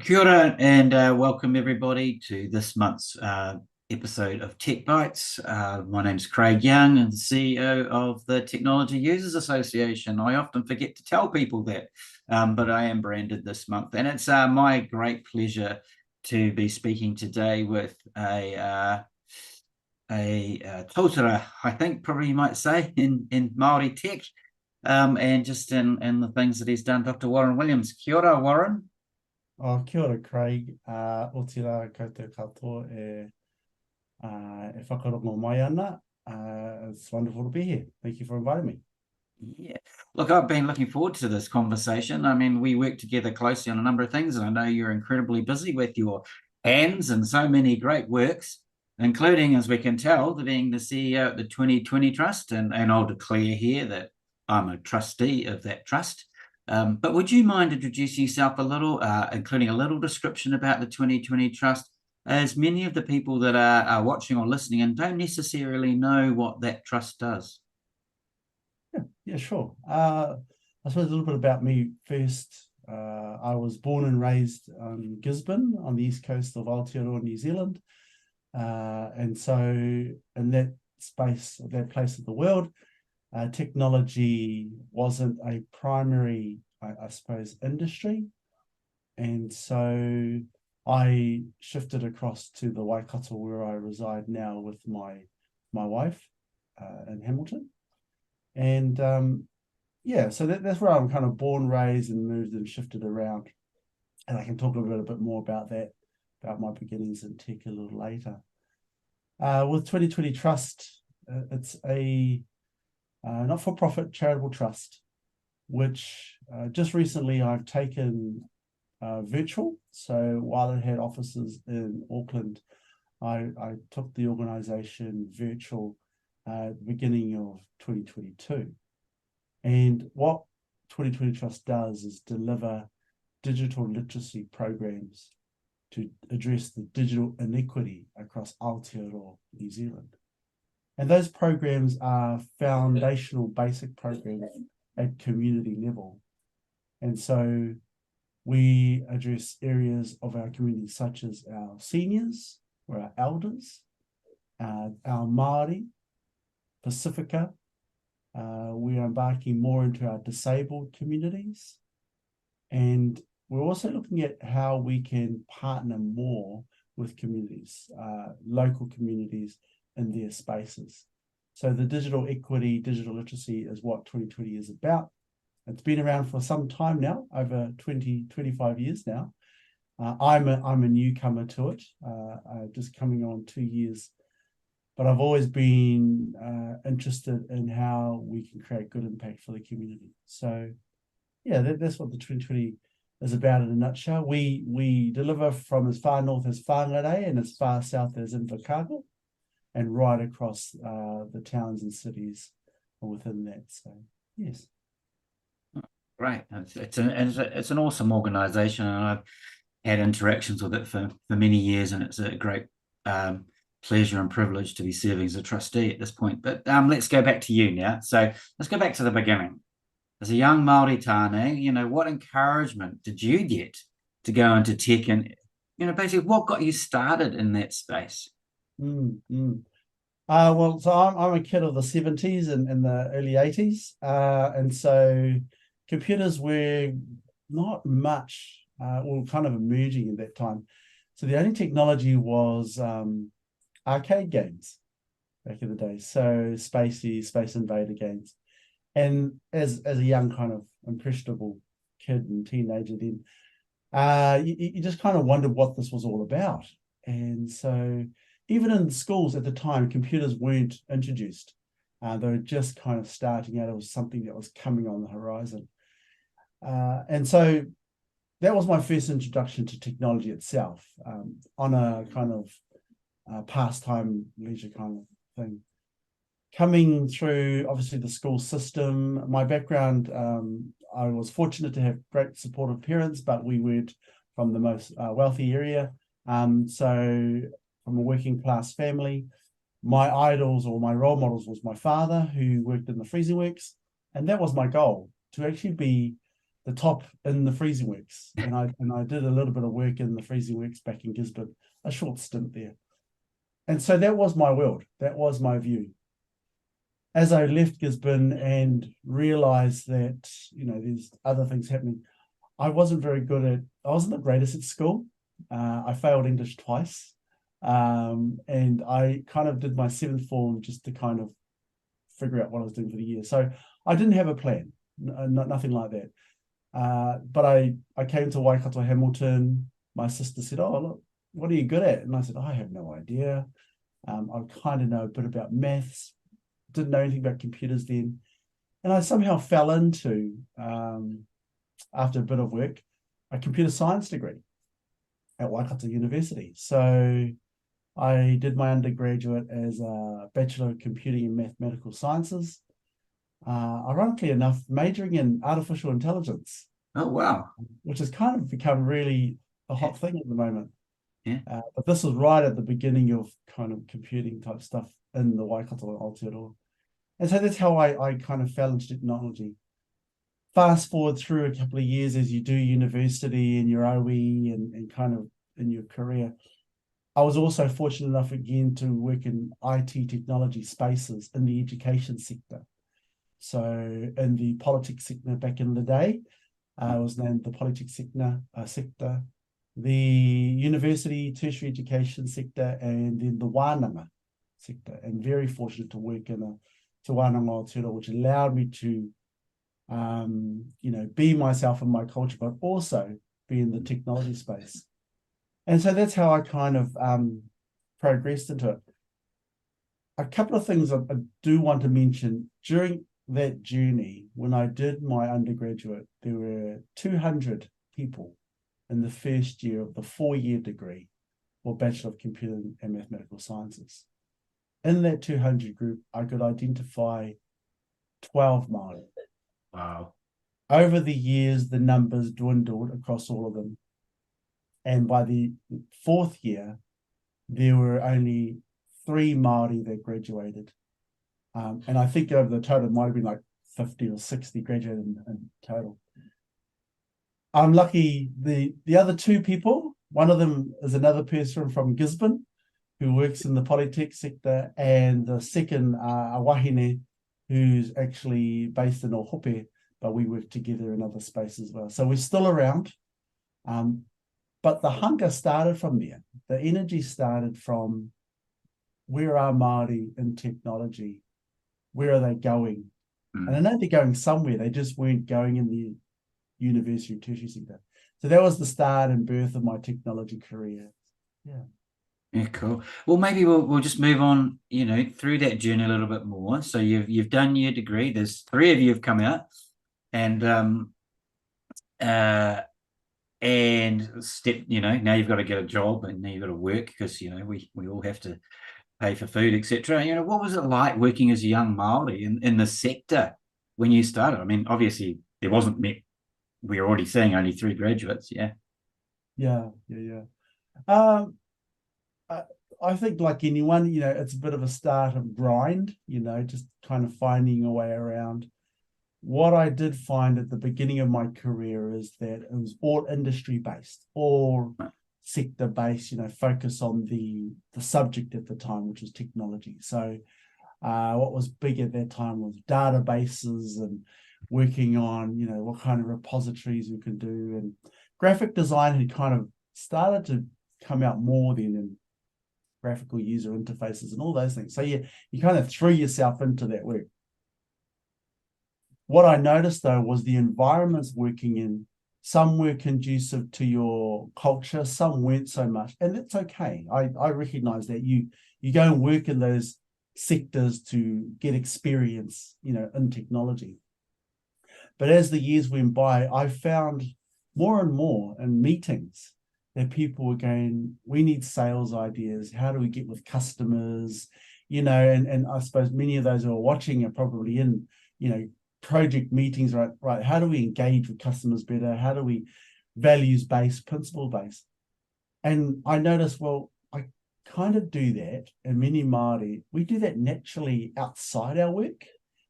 Kia ora and welcome everybody to this month's episode of Tech Bytes. My name's Craig Young and the CEO of the Technology Users Association. I often forget to tell people that, but I am branded this month, and it's my great pleasure to be speaking today with a totara, I think probably you might say, in Māori tech, and just in the things that he's done, Dr. Warren Williams. Kia ora, Warren. Kia ora, Craig. O tira koutou katoa e whakarongo mai ana. It's wonderful to be here. Thank you for inviting me. Yeah, look, I've been looking forward to this conversation. I mean, we work together closely on a number of things, and I know you're incredibly busy with your hands and so many great works, including, as we can tell, being the CEO at the 2020 Trust. And I'll declare here that I'm a trustee of that trust. But would you mind introducing yourself a little, including a little description about the 2020 Trust, as many of the people that are watching or listening and don't necessarily know what that trust does? Yeah, sure. I suppose a little bit about me first. I was born and raised in Gisborne on the east coast of Aotearoa, New Zealand. And so in that space, that place of the world, technology wasn't a primary, I suppose, industry. And so I shifted across to the Waikato where I reside now with my wife in Hamilton. And yeah, so that's where I'm kind of born, raised, and moved and shifted around. And I can talk a little bit more about that, about my beginnings in tech a little later. With 2020 Trust, it's a not-for-profit charitable trust, which just recently I've taken virtual. So while it had offices in Auckland, I took the organization virtual at the beginning of 2022. And what 2020 Trust does is deliver digital literacy programs to address the digital inequity across Aotearoa, New Zealand. And those programs are foundational basic programs at community level. And so we address areas of our community such as our seniors or our elders, our Māori, Pacifica. We are embarking more into our disabled communities. And we're also looking at how we can partner more with communities, local communities, in their spaces. So the digital equity, digital literacy is what 2020 is about. It's been around for some time now, over 25 years now. I'm a newcomer to it, just coming on 2 years, but I've always been interested in how we can create good impact for the community. So yeah, that's what the 2020 is about in a nutshell. We deliver from as far north as Whangarei and as far south as Invercargill, and right across the towns and cities within that. So, yes. Great. It's an awesome organization, and I've had interactions with it for many years, and it's a great pleasure and privilege to be serving as a trustee at this point. But let's go back to you now. So let's go back to the beginning. As a young Māori tāne, what encouragement did you get to go into tech, and basically what got you started in that space? Well, so I'm a kid of the 70s and the early 80s. And so computers were not much, kind of emerging at that time. So the only technology was arcade games back in the day. So Space Invader games. And as a young kind of impressionable kid and teenager then, you just kind of wondered what this was all about. And so even in schools at the time, computers weren't introduced. They were just kind of starting out. It was something that was coming on the horizon. And so that was my first introduction to technology itself, on a kind of pastime, leisure kind of thing. Coming through, obviously, the school system, my background, I was fortunate to have great supportive parents, but we weren't from the most wealthy area. So from a working class family, my idols or my role models was my father, who worked in the freezing works. And that was my goal, to actually be the top in the freezing works, and I did a little bit of work in the freezing works back in Gisborne, a short stint there. And so that was my world. That was my view. As I left Gisborne and realized that, there's other things happening, I wasn't the greatest at school. I failed English twice. And I kind of did my seventh form just to kind of figure out what I was doing for the year. So I didn't have a plan, nothing like that. But I came to Waikato Hamilton. My sister said, "Oh, look, what are you good at?" And I said, "I have no idea. I kind of know a bit about maths, didn't know anything about computers then." And I somehow fell into, after a bit of work, a computer science degree at Waikato University. So I did my undergraduate as a Bachelor of Computing and Mathematical Sciences. Ironically enough, majoring in artificial intelligence. Oh, wow. Which has kind of become really a hot thing at the moment. Yeah. But this was right at the beginning of kind of computing type stuff in the Waikato and Aotearoa. And so that's how I kind of fell into technology. Fast forward through a couple of years as you do university and your OE and kind of in your career. I was also fortunate enough again to work in IT technology spaces in the education sector. So in the politics sector back in the day, I was named the politics sector, the university tertiary education sector, and then the wānanga sector. And very fortunate to work in a Te Wānanga Aotearoa, which allowed me to, be myself and my culture, but also be in the technology space. And so that's how I kind of progressed into it. A couple of things I do want to mention. During that journey, when I did my undergraduate, there were 200 people in the first year of the 4-year degree for Bachelor of Computing and Mathematical Sciences. In that 200 group, I could identify 12 Māori. Wow. Over the years, the numbers dwindled across all of them. And by the 4th year, there were only 3 Māori that graduated. And I think over the total, it might have been like 50 or 60 graduated in total. I'm lucky the other 2 people, one of them is another person from Gisborne who works in the polytech sector, and the second, a wahine, who's actually based in Ohope, but we work together in other spaces as well. So we're still around. But the hunger started from there. The energy started from, where are Māori in technology? Where are they going? And I know they're going somewhere. They just weren't going in the university or tertiary sector. So that was the start and birth of my technology career. Yeah. Yeah, cool. Well, maybe we'll just move on, through that journey a little bit more. So you've done your degree. There's 3 of you have come out, and now you've got to get a job, and now you've got to work because we all have to pay for food, etc. What was it like working as a young Māori in the sector when you started? I mean, obviously there wasn't we were already seeing only 3 graduates. Yeah. I think like anyone, it's a bit of a start of grind, just kind of finding a way around. What I did find at the beginning of my career is that it was all industry based, all sector based, focus on the subject at the time, which was technology. So what was big at that time was databases and working on, what kind of repositories we could do. And graphic design had kind of started to come out more then, in graphical user interfaces and all those things. So you kind of threw yourself into that work. What I noticed though was the environments working in, some were conducive to your culture, some weren't so much, and that's okay. I recognize that you go and work in those sectors to get experience, in technology. But as the years went by, I found more and more in meetings that people were going, we need sales ideas. How do we get with customers? And I suppose many of those who are watching are probably in, project meetings, right? How do we engage with customers better? How do we values-based, principle-based? And I noticed, well, I kind of do that, and many Māori, we do that naturally outside our work,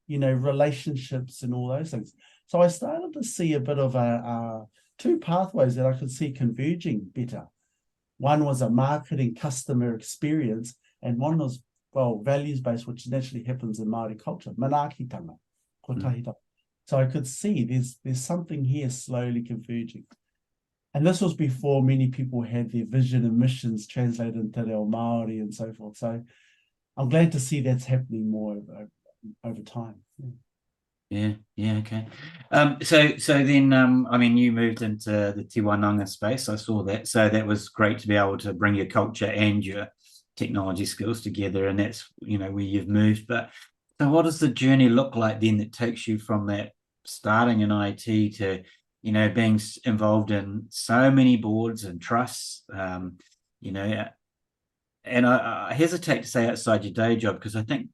relationships and all those things. So I started to see a bit of two pathways that I could see converging better. One was a marketing customer experience, and one was, well, values-based, which naturally happens in Māori culture, manaakitanga, kotahitanga. So I could see there's something here slowly converging. And this was before many people had their vision and missions translated into reo Māori and so forth. So I'm glad to see that's happening more over time. Yeah, okay. So then, I mean, you moved into the Tiwananga space. I saw that. So that was great to be able to bring your culture and your technology skills together, and that's, where you've moved. But so what does the journey look like then that takes you from that starting in IT to, being involved in so many boards and trusts, and I hesitate to say outside your day job, because I think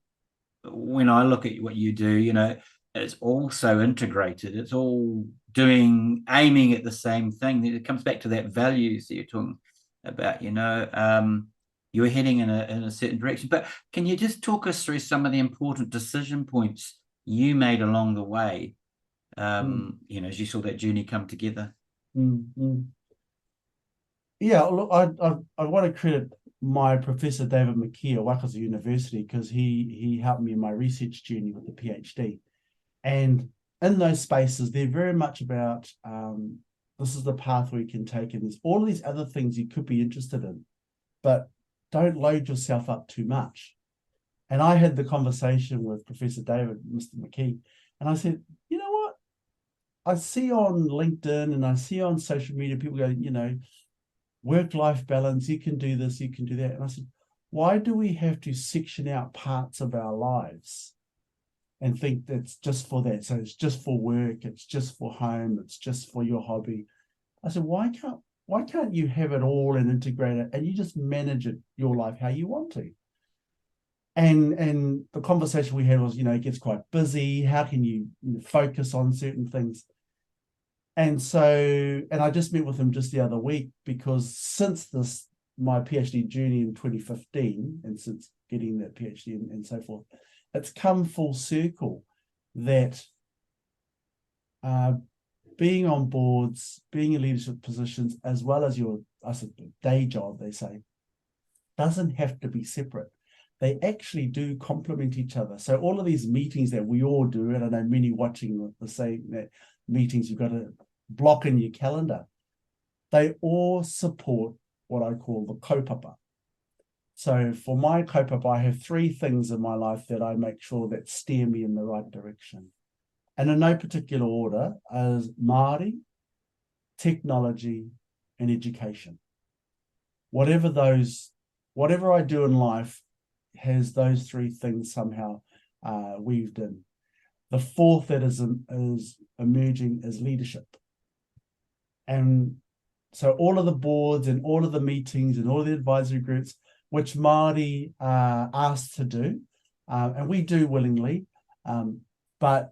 when I look at what you do, it's all so integrated. It's all aiming at the same thing. It comes back to that values that you're talking about. You're heading in a certain direction. But can you just talk us through some of the important decision points you made along the way? As you saw that journey come together. Yeah, look, I want to credit my professor David McKee at Wakaso University, because he helped me in my research journey with the PhD. And in those spaces, they're very much about this is the path we can take, and there's all of these other things you could be interested in, but don't load yourself up too much. And I had the conversation with Professor David, Mr. McKee, and I said, you know what? I see on LinkedIn and I see on social media people go, work-life balance, you can do this, you can do that. And I said, why do we have to section out parts of our lives and think that's just for that? So it's just for work, it's just for home, it's just for your hobby. I said, why can't you have it all and integrate it, and you just manage your life how you want to? And the conversation we had was, it gets quite busy. How can you focus on certain things? And I just met with him just the other week, because since my PhD journey in 2015, and since getting that PhD and so forth, it's come full circle that being on boards, being in leadership positions, as well as your day job, they say, doesn't have to be separate. They actually do complement each other. So all of these meetings that we all do, and I know many watching the same meetings you've got to block in your calendar, they all support what I call the kaupapa. So for my kaupapa, I have three things in my life that I make sure that steer me in the right direction. And in no particular order, as Māori, technology, and education. Whatever I do in life has those three things somehow weaved in. The fourth that is emerging is leadership. And so all of the boards and all of the meetings and all of the advisory groups, which Māori are asked to do, and we do willingly, but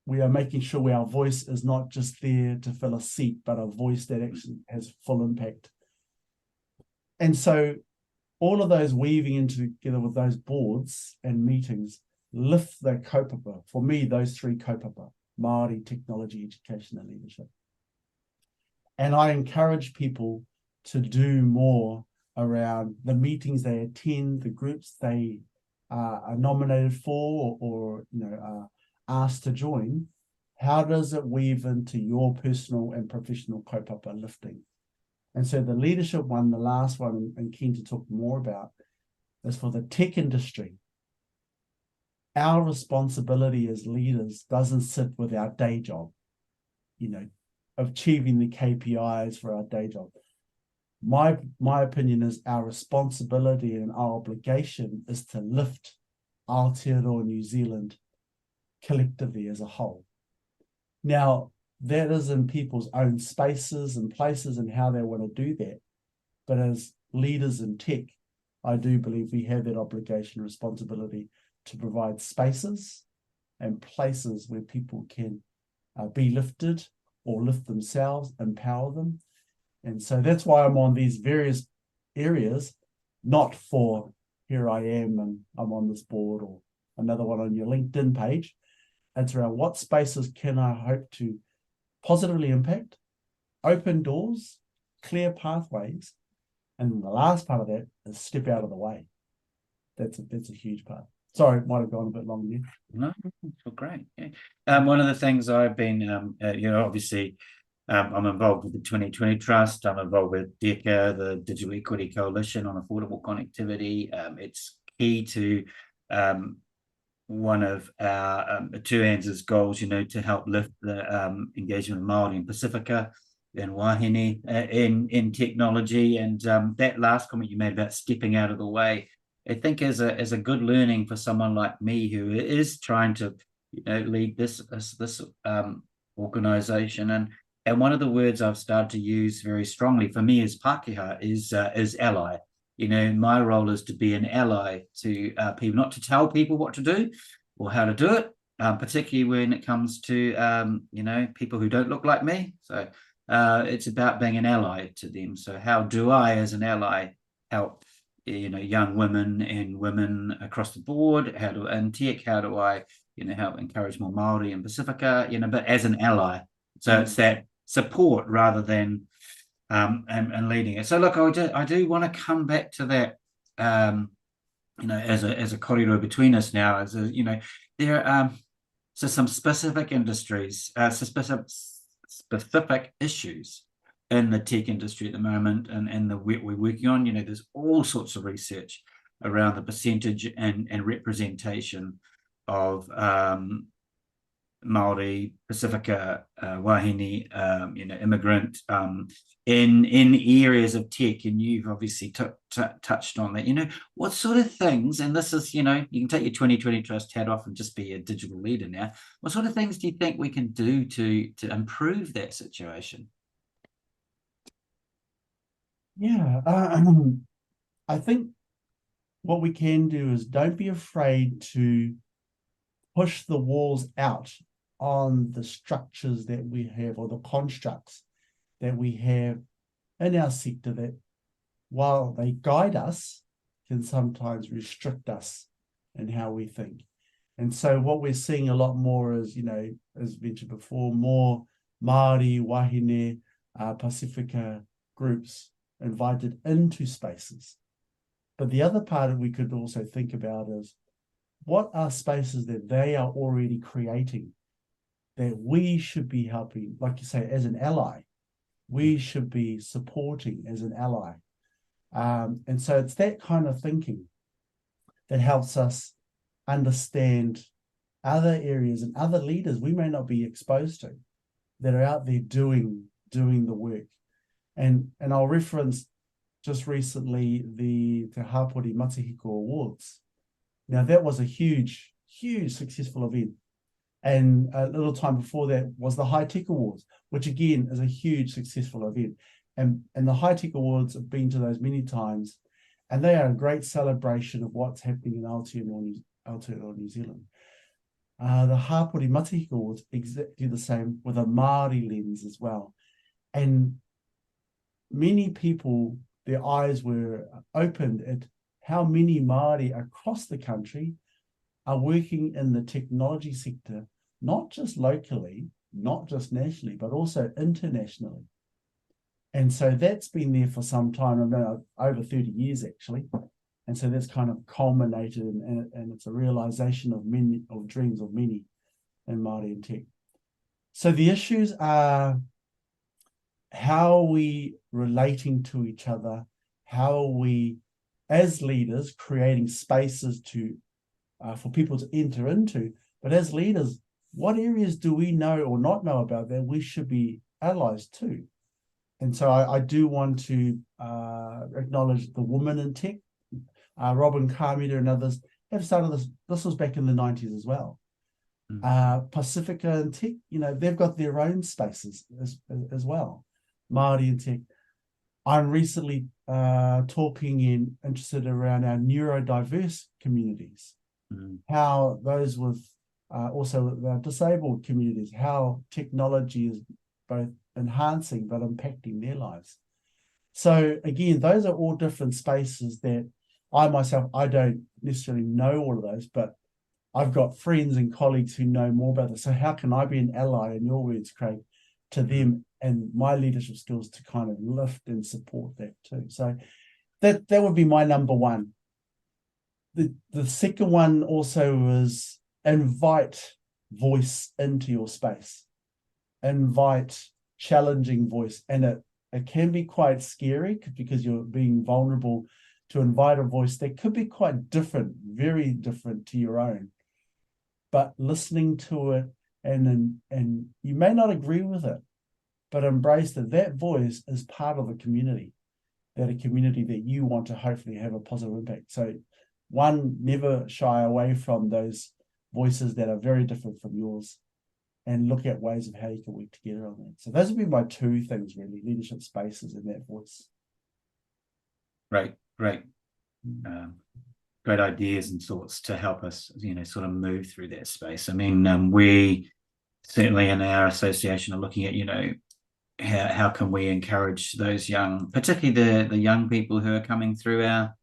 we are making sure our voice is not just there to fill a seat, but a voice that actually has full impact. And so all of those weaving in together with those boards and meetings lift the kaupapa. For me, those three kaupapa: Māori, technology, education, and leadership. And I encourage people to do more around the meetings they attend, the groups they are nominated for or are asked to join. How does it weave into your personal and professional kaupapa lifting? And so the leadership one, the last one, and keen to talk more about, is for the tech industry. Our responsibility as leaders doesn't sit with our day job, achieving the KPIs for our day job. My opinion is our responsibility and our obligation is to lift Aotearoa New Zealand collectively as a whole. Now, that is in people's own spaces and places and how they want to do that. But as leaders in tech, I do believe we have that obligation and responsibility to provide spaces and places where people can be lifted or lift themselves, empower them. And so that's why I'm on these various areas, not for here I am and I'm on this board or another one on your LinkedIn page. It's around what spaces can I hope to positively impact, open doors, clear pathways, and the last part of that is step out of the way. That's a huge part. Sorry, it might have gone a bit long there. No, well, great. Yeah. One of the things I've been, obviously, I'm involved with the 2020 Trust. I'm involved with DECA, the Digital Equity Coalition on Affordable Connectivity. It's key to one of our two ANZ's goals, to help lift the engagement of Māori and Pacifica and Wahine in technology. And that last comment you made about stepping out of the way, I think is a good learning for someone like me who is trying to lead this organization. And one of the words I've started to use very strongly for me as Pākehā is ally. My role is to be an ally to people, not to tell people what to do or how to do it, particularly when it comes to people who don't look like me. So it's about being an ally to them. So how do I, as an ally, help young women and women across the board? In tech, how do I help encourage more Māori and Pacifica? But as an ally. So it's that support rather than and leading it. So look, I do want to come back to that. As a corridor between us now, there are so some specific industries, specific issues in the tech industry at the moment, and the work we're working on. There's all sorts of research around the percentage and representation of Māori, Pacifica, Wahine, immigrant in areas of tech, and you've obviously touched on that. What sort of things, and this is, you can take your 2020 Trust hat off and just be a digital leader now. What sort of things do you think we can do to improve that situation? Yeah, I think what we can do is don't be afraid to push the walls out on the structures that we have, or the constructs that we have in our sector that, while they guide us, can sometimes restrict us in how we think. And so what we're seeing a lot more is, as mentioned before, more Māori, Wahine, Pacifica groups invited into spaces. But the other part that we could also think about is, what are spaces that they are already creating that we should be helping, like you say, as an ally, we should be supporting as an ally. And so it's that kind of thinking that helps us understand other areas and other leaders we may not be exposed to that are out there doing the work. And I'll reference just recently the Te Hapori Matahiko Awards. Now, that was a huge successful event. And a little time before that was the High Tech Awards, which again is a huge successful event. And the High Tech Awards, have been to those many times, and they are a great celebration of what's happening in Aotearoa, New Zealand. The Hapori Matahiko Awards, exactly the same, with a Māori lens as well. And many people, their eyes were opened at how many Māori across the country are working in the technology sector, not just locally, not just nationally, but also internationally. And so that's been there for some time, about over 30 years actually. And so that's kind of culminated, and it's a realization of dreams of many in Māori and tech. So the issues are, how are we relating to each other? How are we, as leaders, creating spaces for people to enter into? But as leaders, what areas do we know or not know about that we should be allies to? And so I do want to acknowledge the women in tech. Robin Carmida and others have started this. This was back in the 90s as well. Pacifica and tech, they've got their own spaces as well. Māori and tech. I'm recently talking and interested around our neurodiverse communities, how those with also the disabled communities, how technology is both enhancing but impacting their lives. So again, those are all different spaces that I myself, I don't necessarily know all of those, but I've got friends and colleagues who know more about this. So how can I be an ally, in your words, Craig, to them and my leadership skills to kind of lift and support that too? So that would be my number one. The second one also is invite voice into your space. Invite challenging voice. And it can be quite scary because you're being vulnerable to invite a voice that could be quite different, very different to your own. But listening to it, and you may not agree with it, but embrace that voice is part of a community that you want to hopefully have a positive impact. So one, never shy away from those voices that are very different from yours, and look at ways of how you can work together on that. So those would be my two things, really: leadership spaces and that voice. Great. Great ideas and thoughts to help us, sort of move through that space. I mean, we certainly in our association are looking at, how can we encourage those young, particularly the young people who are coming through our,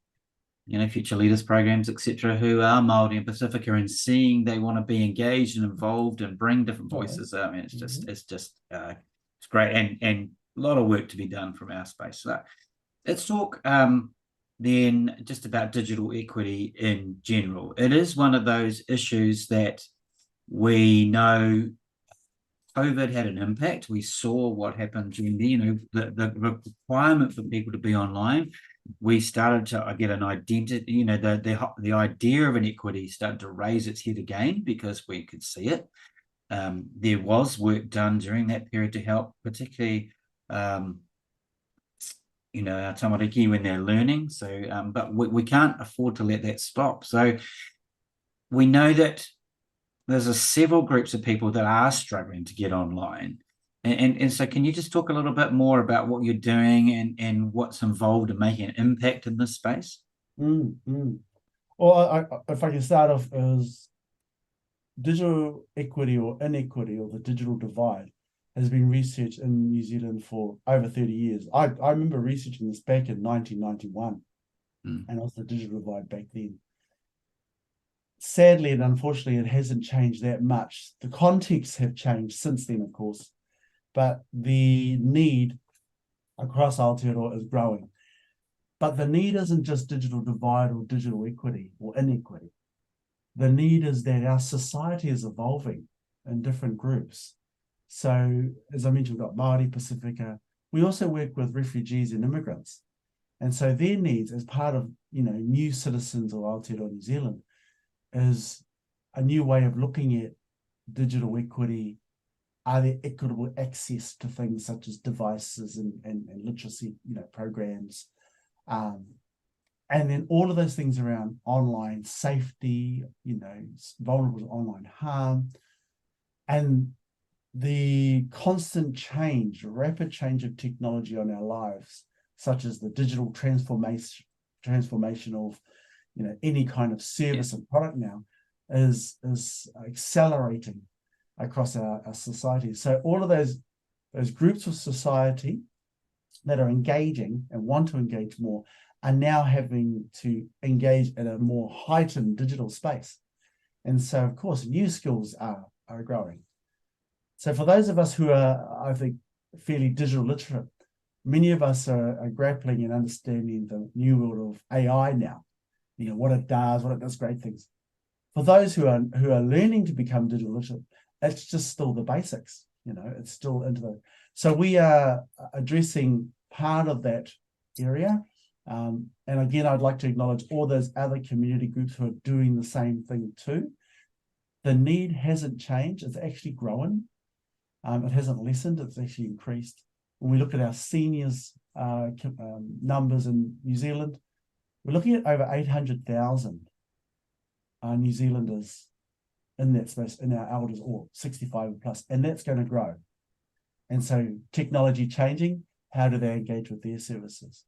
future leaders programs, etc., who are Māori and Pacifica, and seeing they want to be engaged and involved and bring different voices. I mean, it's great, and a lot of work to be done from our space. So let's talk then just about digital equity in general. It is one of those issues that we know COVID had an impact. We saw what happened during the requirement for people to be online. We started to get an identity, the idea of an equity started to raise its head again because we could see it. There was work done during that period to help, particularly our tamariki when they're learning. So, but we can't afford to let that stop. So we know that there's several groups of people that are struggling to get online. And so can you just talk a little bit more about what you're doing and what's involved in making an impact in this space? Well, if I can start off, as digital equity or inequity, or the digital divide, has been researched in New Zealand for over 30 years. I remember researching this back in 1991, and it was the digital divide back then. Sadly and unfortunately, it hasn't changed that much. The contexts have changed since then, of course, but the need across Aotearoa is growing. But the need isn't just digital divide or digital equity or inequity. The need is that our society is evolving in different groups. So, as I mentioned, we've got Māori, Pacifica. We also work with refugees and immigrants. And so their needs as part of, new citizens of Aotearoa New Zealand is a new way of looking at digital equity. Are there equitable access to things such as devices and literacy, programs? And then all of those things around online safety, vulnerable to online harm, and the constant change, rapid change of technology on our lives, such as the digital transformation of, any kind of service and product now is accelerating across our society. So all of those groups of society that are engaging and want to engage more are now having to engage in a more heightened digital space. And so, of course, new skills are growing. So for those of us who are, I think, fairly digital literate, many of us are grappling and understanding the new world of AI now, what it does great things. For those who are learning to become digital literate, it's just still the basics, it's still into the... So we are addressing part of that area. And again, I'd like to acknowledge all those other community groups who are doing the same thing too. The need hasn't changed, it's actually growing. It hasn't lessened, it's actually increased. When we look at our seniors numbers in New Zealand, we're looking at over 800,000 New Zealanders in that space, in our elders or 65 plus, and that's going to grow. And so technology changing, how do they engage with their services?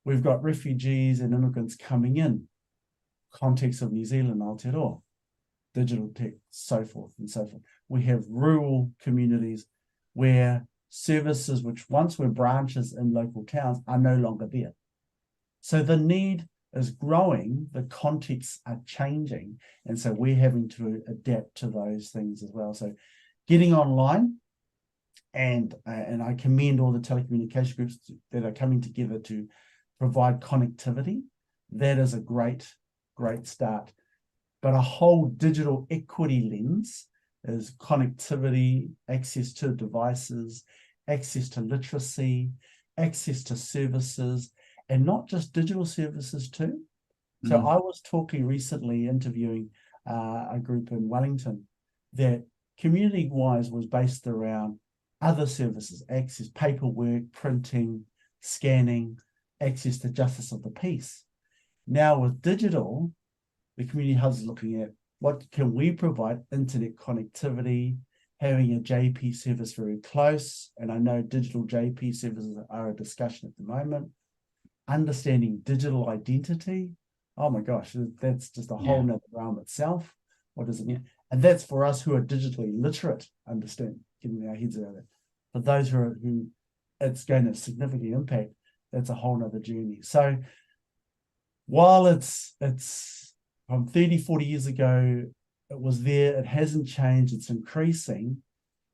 We've got refugees and immigrants coming in, context of New Zealand, Aotearoa, digital tech, so forth and so forth. We have rural communities where services which once were branches in local towns are no longer there. So the need is growing, the contexts are changing. And so we're having to adapt to those things as well. So getting online, and I commend all the telecommunication groups that are coming together to provide connectivity. That is a great start. But a whole digital equity lens is connectivity, access to devices, access to literacy, access to services, and not just digital services too. So I was talking recently, interviewing a group in Wellington that community-wise was based around other services, access, paperwork, printing, scanning, access to justice of the peace. Now with digital, the community hub is looking at what can we provide: internet connectivity, having a JP service very close, and I know digital JP services are a discussion at the moment. Understanding digital identity. Oh my gosh, that's just a whole nother realm itself. What does it mean? And that's for us who are digitally literate, understand, getting our heads around it. For those who it's going to significantly impact, that's a whole nother journey. So while it's from 30, 40 years ago, it was there, it hasn't changed, it's increasing,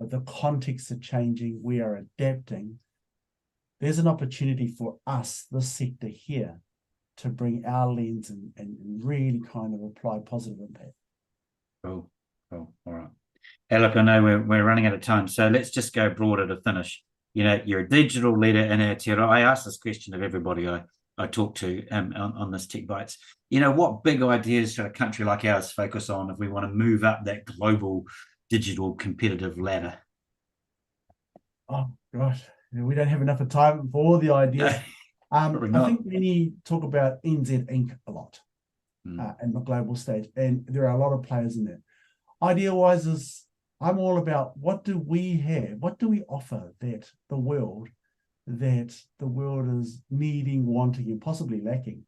but the contexts are changing, we are adapting. There's an opportunity for us, this sector here, to bring our lens and really kind of apply positive impact. Cool. All right. Hey, look, I know we're running out of time, so let's just go broader to finish. You're a digital leader in Aotearoa. I ask this question of everybody I talk to on this Tech Bytes. What big ideas should a country like ours focus on if we want to move up that global digital competitive ladder? Oh gosh, we don't have enough time for all the ideas. I think we need to talk about NZ Inc. a lot in the global stage, and there are a lot of players in there. Idea-wise is I'm all about what do we have, what do we offer that the world is needing, wanting, and possibly lacking.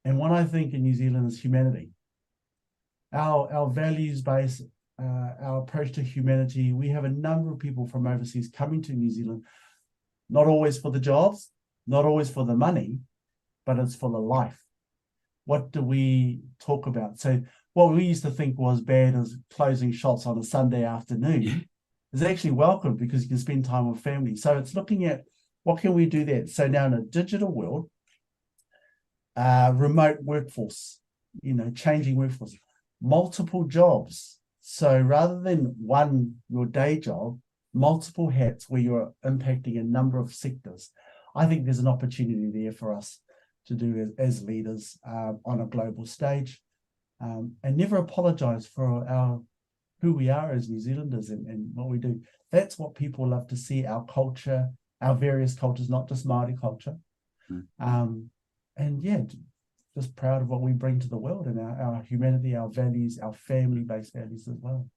And what I think in New Zealand is humanity. Our values base, our approach to humanity. We have a number of people from overseas coming to New Zealand, not always for the jobs, not always for the money, but it's for the life. What do we talk about? So what we used to think was bad as closing shops on a Sunday afternoon is actually welcome because you can spend time with family. So it's looking at what can we do there. So now in a digital world, remote workforce, changing workforce, multiple jobs. So rather than your day job, multiple hats where you're impacting a number of sectors. I think there's an opportunity there for us to do as leaders on a global stage, and never apologize for who we are as New Zealanders and what we do. That's what people love to see, our culture, our various cultures, not just Māori culture. And yeah, just proud of what we bring to the world and our humanity, our values, our family-based values as well.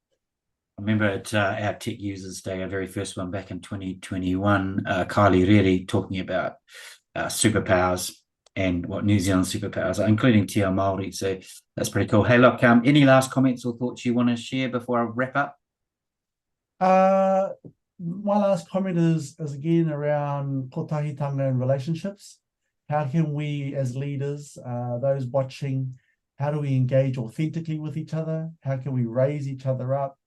I remember at our Tech Users Day, our very first one back in 2021, Kylie Reri talking about superpowers and what New Zealand superpowers are, including Te Ao Māori. So that's pretty cool. Hey, look, any last comments or thoughts you want to share before I wrap up? My last comment is again around kotahitanga and relationships. How can we as leaders, those watching, how do we engage authentically with each other? How can we raise each other up?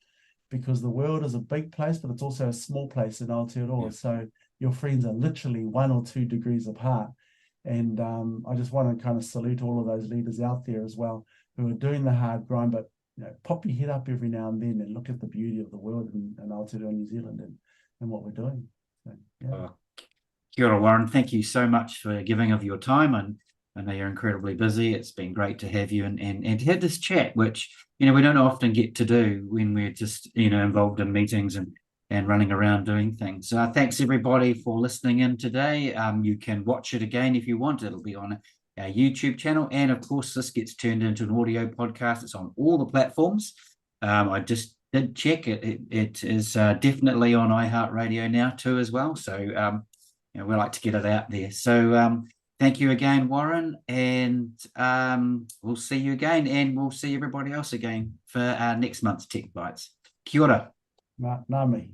Because the world is a big place, but it's also a small place in Aotearoa. Yeah. So your friends are literally 1 or 2 degrees apart. And I just want to kind of salute all of those leaders out there as well who are doing the hard grind, but pop your head up every now and then and look at the beauty of the world in Aotearoa, New Zealand, and what we're doing. So, yeah. Kia ora, Warren. Thank you so much for giving of your time. And I know you're incredibly busy. It's been great to have you and to have this chat, which, we don't often get to do when we're just, involved in meetings and running around doing things. Thanks everybody for listening in today. You can watch it again if you want. It'll be on our YouTube channel. And of course, this gets turned into an audio podcast. It's on all the platforms. I just did check it. It is definitely on iHeartRadio now too as well. So, we like to get it out there. So thank you again, Warren, and we'll see you again, and we'll see everybody else again for next month's Tech Bytes. Kia ora. Ngā mihi.